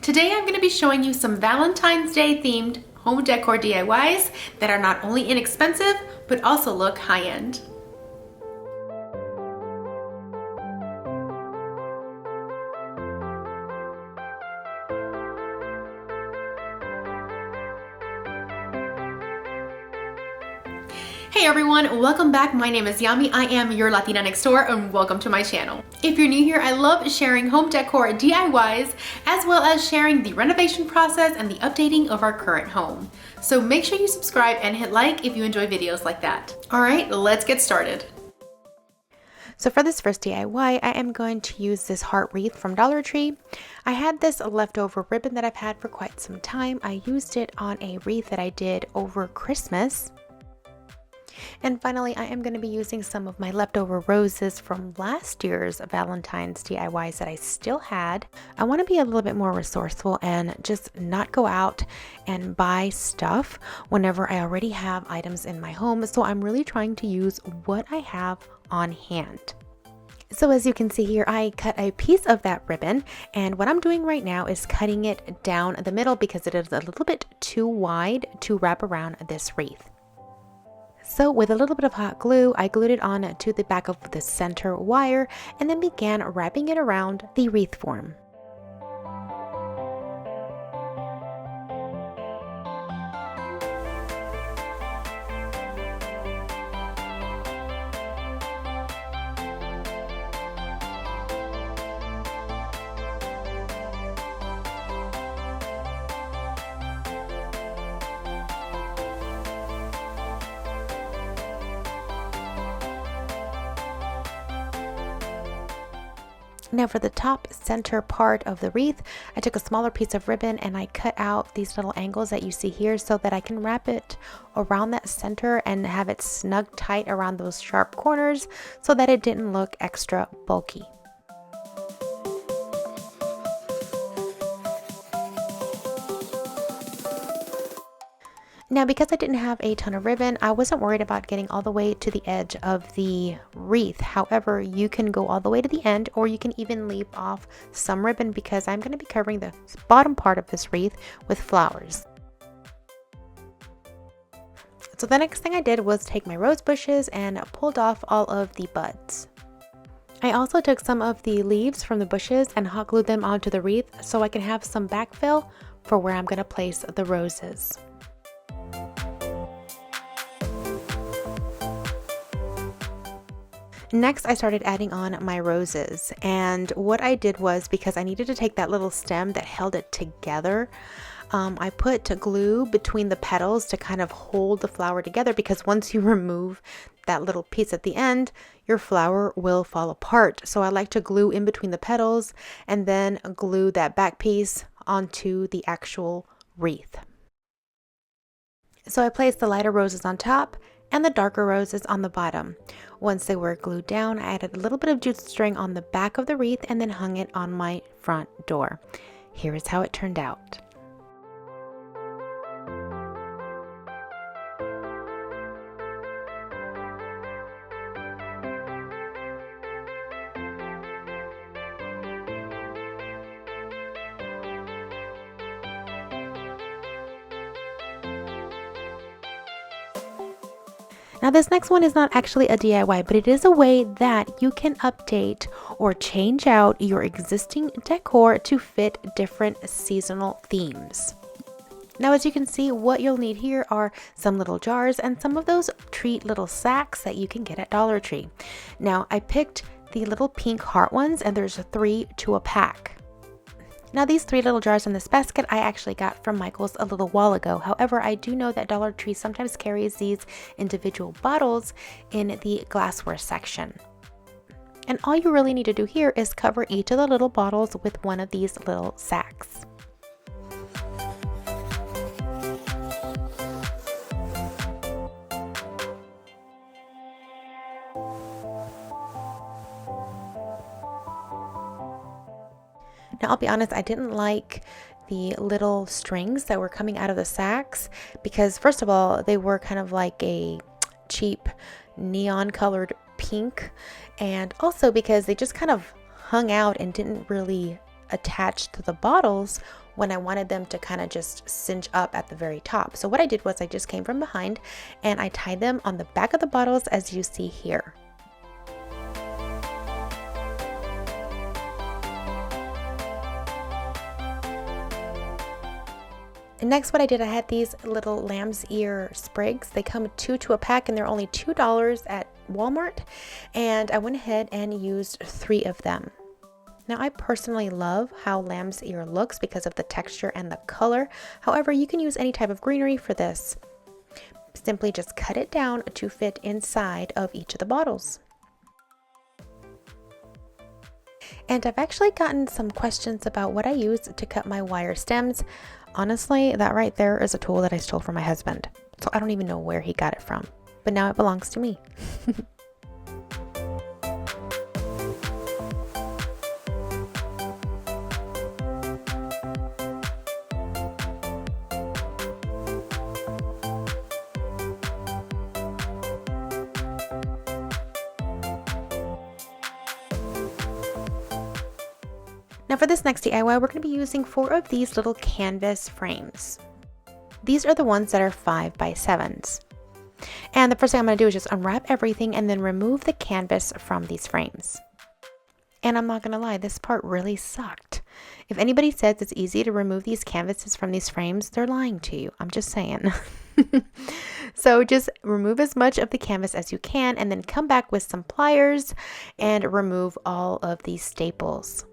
Today I'm going to be showing you some Valentine's Day themed home decor DIYs that are not only inexpensive, but also look high-end. Hey everyone, welcome back. My name is Yami. I am your Latina next door and welcome to my channel. If you're new here, I love sharing home decor DIYs as well as sharing the renovation process and the updating of our current home. So make sure you subscribe and hit like if you enjoy videos like that. All right, let's get started. So for this first DIY, I am going to use this heart wreath from Dollar Tree. I had this leftover ribbon that I've had for quite some time. I used it on a wreath that I did over Christmas. And finally, I am going to be using some of my leftover roses from last year's Valentine's DIYs that I still had. I want to be a little bit more resourceful and just not go out and buy stuff whenever I already have items in my home. So I'm really trying to use what I have on hand. So as you can see here, I cut a piece of that ribbon, and what I'm doing right now is cutting it down the middle because it is a little bit too wide to wrap around this wreath. So with a little bit of hot glue, I glued it on to the back of the center wire and then began wrapping it around the wreath form. Now for the top center part of the wreath, I took a smaller piece of ribbon and I cut out these little angles that you see here so that I can wrap it around that center and have it snug tight around those sharp corners so that it didn't look extra bulky. Now, because I didn't have a ton of ribbon, I wasn't worried about getting all the way to the edge of the wreath. However, you can go all the way to the end, or you can even leave off some ribbon because I'm going to be covering the bottom part of this wreath with flowers. So the next thing I did was take my rose bushes and pulled off all of the buds. I also took some of the leaves from the bushes and hot glued them onto the wreath so I can have some backfill for where I'm going to place the roses. Next, I started adding on my roses, and what I did was, because I needed to take that little stem that held it together, I put glue between the petals to kind of hold the flower together, because once you remove that little piece at the end, your flower will fall apart. So I like to glue in between the petals and then glue that back piece onto the actual wreath. So I placed the lighter roses on top and the darker roses on the bottom. Once they were glued down, I added a little bit of jute string on the back of the wreath and then hung it on my front door. Here is how it turned out. Now this next one is not actually a DIY, but it is a way that you can update or change out your existing decor to fit different seasonal themes. Now as you can see, what you'll need here are some little jars and some of those treat little sacks that you can get at Dollar Tree. Now I picked the little pink heart ones, and there's 3 to a pack. Now these 3 little jars in this basket I actually got from Michael's a little while ago. However, I do know that Dollar Tree sometimes carries these individual bottles in the glassware section. And all you really need to do here is cover each of the little bottles with one of these little sacks. Now, I'll be honest, I didn't like the little strings that were coming out of the sacks because, first of all, they were kind of like a cheap neon colored pink, and also because they just kind of hung out and didn't really attach to the bottles when I wanted them to kind of just cinch up at the very top. So what I did was I just came from behind and I tied them on the back of the bottles as you see here. And next what I did, I had these little lamb's ear sprigs. They come 2 to a pack and they're only $2 at Walmart. And I went ahead and used 3 of them. Now I personally love how lamb's ear looks because of the texture and the color. However, you can use any type of greenery for this. Simply just cut it down to fit inside of each of the bottles. And I've actually gotten some questions about what I use to cut my wire stems. Honestly, that right there is a tool that I stole from my husband. So I don't even know where he got it from, but now it belongs to me. Now for this next DIY, we're going to be using 4 of these little canvas frames. These are the ones that are 5 by 7s. And the first thing I'm going to do is just unwrap everything and then remove the canvas from these frames. And I'm not going to lie, this part really sucked. If anybody says it's easy to remove these canvases from these frames, they're lying to you. I'm just saying. So just remove as much of the canvas as you can and then come back with some pliers and remove all of these staples.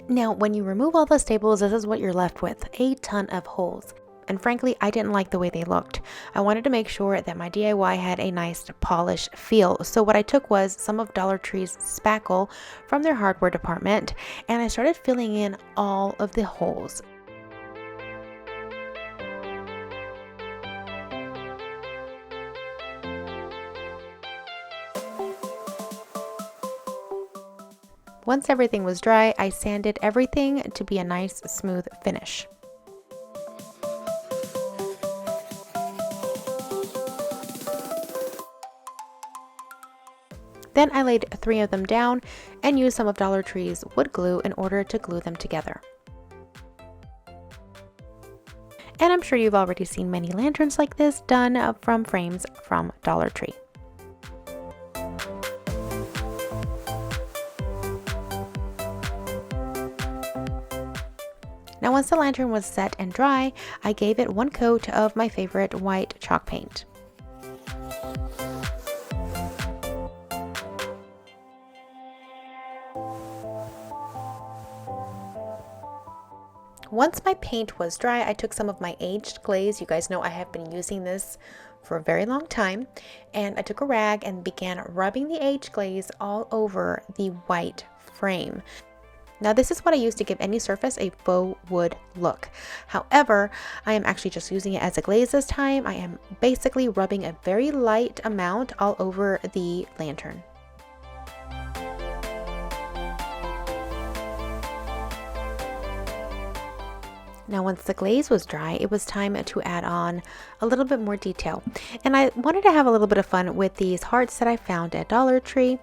Now, when you remove all the staples, this is what you're left with, a ton of holes. And frankly, I didn't like the way they looked. I wanted to make sure that my DIY had a nice polish feel. So what I took was some of Dollar Tree's spackle from their hardware department, and I started filling in all of the holes. Once everything was dry, I sanded everything to be a nice smooth finish. Then I laid 3 of them down and used some of Dollar Tree's wood glue in order to glue them together. And I'm sure you've already seen many lanterns like this done from frames from Dollar Tree. Now once the lantern was set and dry, I gave it 1 coat of my favorite white chalk paint. Once my paint was dry, I took some of my aged glaze. You guys know I have been using this for a very long time. And I took a rag and began rubbing the aged glaze all over the white frame. Now this is what I use to give any surface a faux wood look. However, I am actually just using it as a glaze this time. I am basically rubbing a very light amount all over the lantern. Now once the glaze was dry, it was time to add on a little bit more detail. And I wanted to have a little bit of fun with these hearts that I found at Dollar Tree.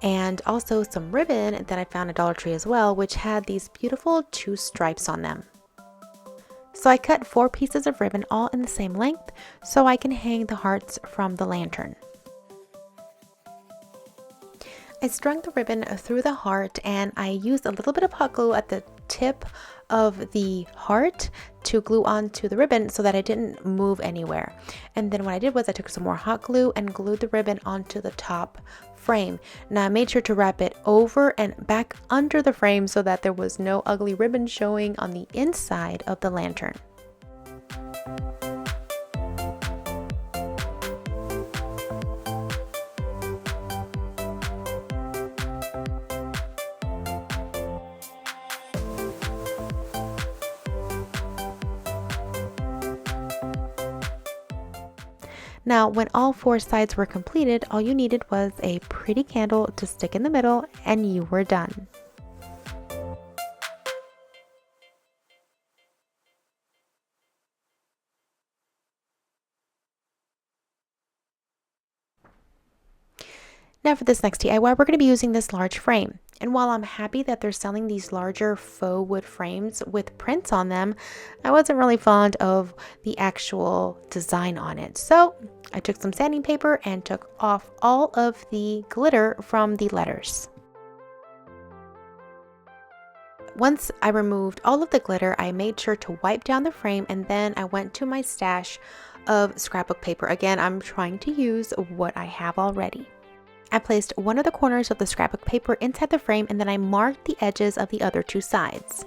And also some ribbon that I found at Dollar Tree as well, which had these beautiful 2 stripes on them. So I cut 4 pieces of ribbon all in the same length so I can hang the hearts from the lantern. I strung the ribbon through the heart and I used a little bit of hot glue at the tip of the heart to glue onto the ribbon so that it didn't move anywhere. And then what I did was I took some more hot glue and glued the ribbon onto the top frame. Now I made sure to wrap it over and back under the frame so that there was no ugly ribbon showing on the inside of the lantern. Now, when all 4 sides were completed, all you needed was a pretty candle to stick in the middle and you were done. Now for this next DIY, we're going to be using this large frame. And while I'm happy that they're selling these larger faux wood frames with prints on them, I wasn't really fond of the actual design on it. So I took some sanding paper and took off all of the glitter from the letters. Once I removed all of the glitter, I made sure to wipe down the frame, and then I went to my stash of scrapbook paper. Again, I'm trying to use what I have already. I placed one of the corners of the scrapbook paper inside the frame, and then I marked the edges of the other two sides.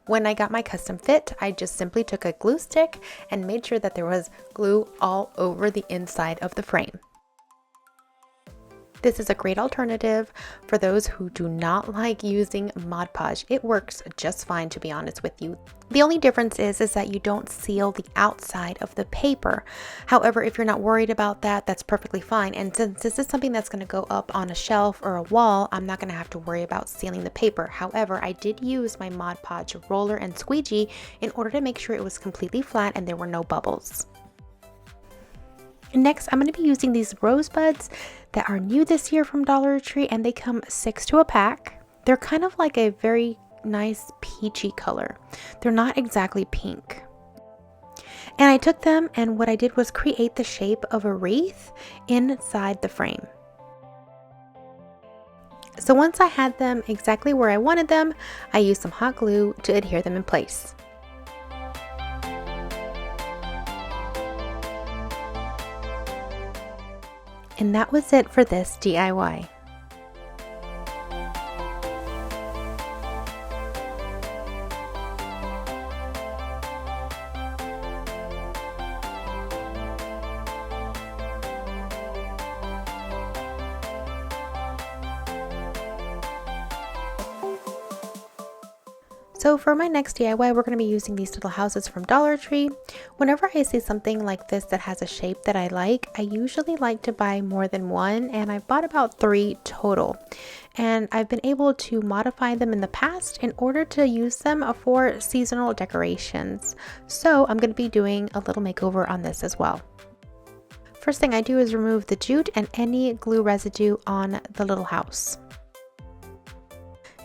When I got my custom fit, I just simply took a glue stick and made sure that there was glue all over the inside of the frame. This is a great alternative for those who do not like using Mod Podge. It works just fine, to be honest with you. The only difference is that you don't seal the outside of the paper. However, if you're not worried about that, that's perfectly fine. And since this is something that's going to go up on a shelf or a wall, I'm not going to have to worry about sealing the paper. However, I did use my Mod Podge roller and squeegee in order to make sure it was completely flat and there were no bubbles. Next, I'm going to be using these rosebuds that are new this year from Dollar Tree, and they come 6 to a pack. They're kind of like a very nice peachy color. They're not exactly pink. And I took them, and what I did was create the shape of a wreath inside the frame. So once I had them exactly where I wanted them, I used some hot glue to adhere them in place. And that was it for this DIY. So for my next DIY, we're going to be using these little houses from Dollar Tree. Whenever I see something like this that has a shape that I like, I usually like to buy more than one, and I bought about 3 total. And I've been able to modify them in the past in order to use them for seasonal decorations. So I'm going to be doing a little makeover on this as well. First thing I do is remove the jute and any glue residue on the little house.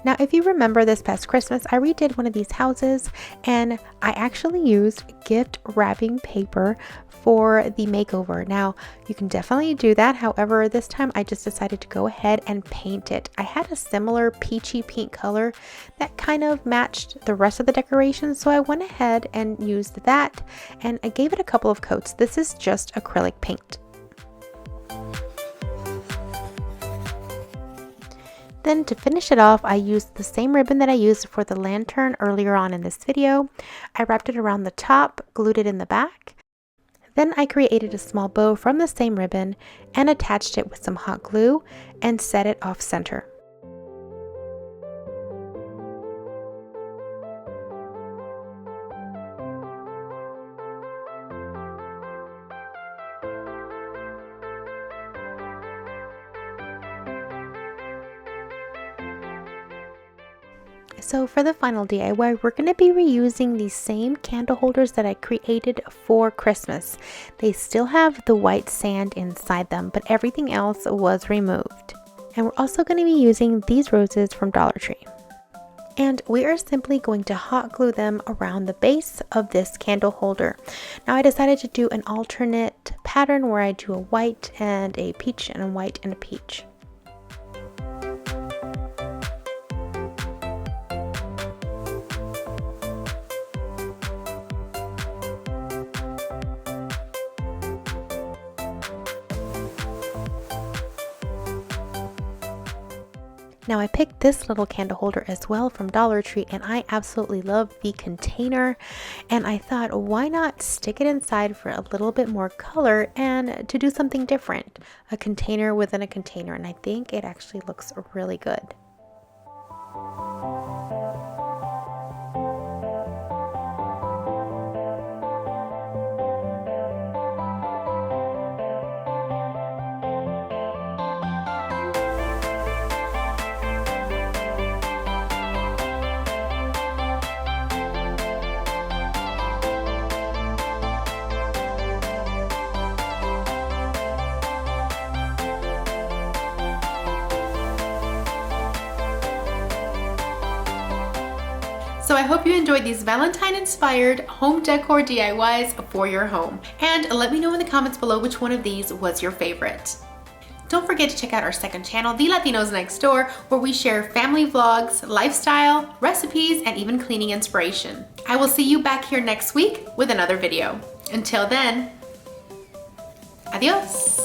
Now, if you remember this past Christmas, I redid one of these houses, and I actually used gift wrapping paper for the makeover. Now, you can definitely do that. However, this time I just decided to go ahead and paint it. I had a similar peachy pink color that kind of matched the rest of the decorations, so I went ahead and used that, and I gave it a couple of coats. This is just acrylic paint. Then to finish it off, I used the same ribbon that I used for the lantern earlier on in this video. I wrapped it around the top, glued it in the back. Then I created a small bow from the same ribbon and attached it with some hot glue and set it off center. So for the final DIY, we're going to be reusing these same candle holders that I created for Christmas. They still have the white sand inside them, but everything else was removed. And we're also going to be using these roses from Dollar Tree. And we are simply going to hot glue them around the base of this candle holder. Now I decided to do an alternate pattern where I do a white and a peach and a white and a peach. Now I picked this little candle holder as well from Dollar Tree, and I absolutely love the container, and I thought, why not stick it inside for a little bit more color and to do something different, a container within a container, and I think it actually looks really good. So I hope you enjoyed these Valentine inspired home decor DIYs for your home. And let me know in the comments below which one of these was your favorite. Don't forget to check out our second channel, The Latinos Next Door, where we share family vlogs, lifestyle, recipes, and even cleaning inspiration. I will see you back here next week with another video. Until then, adios.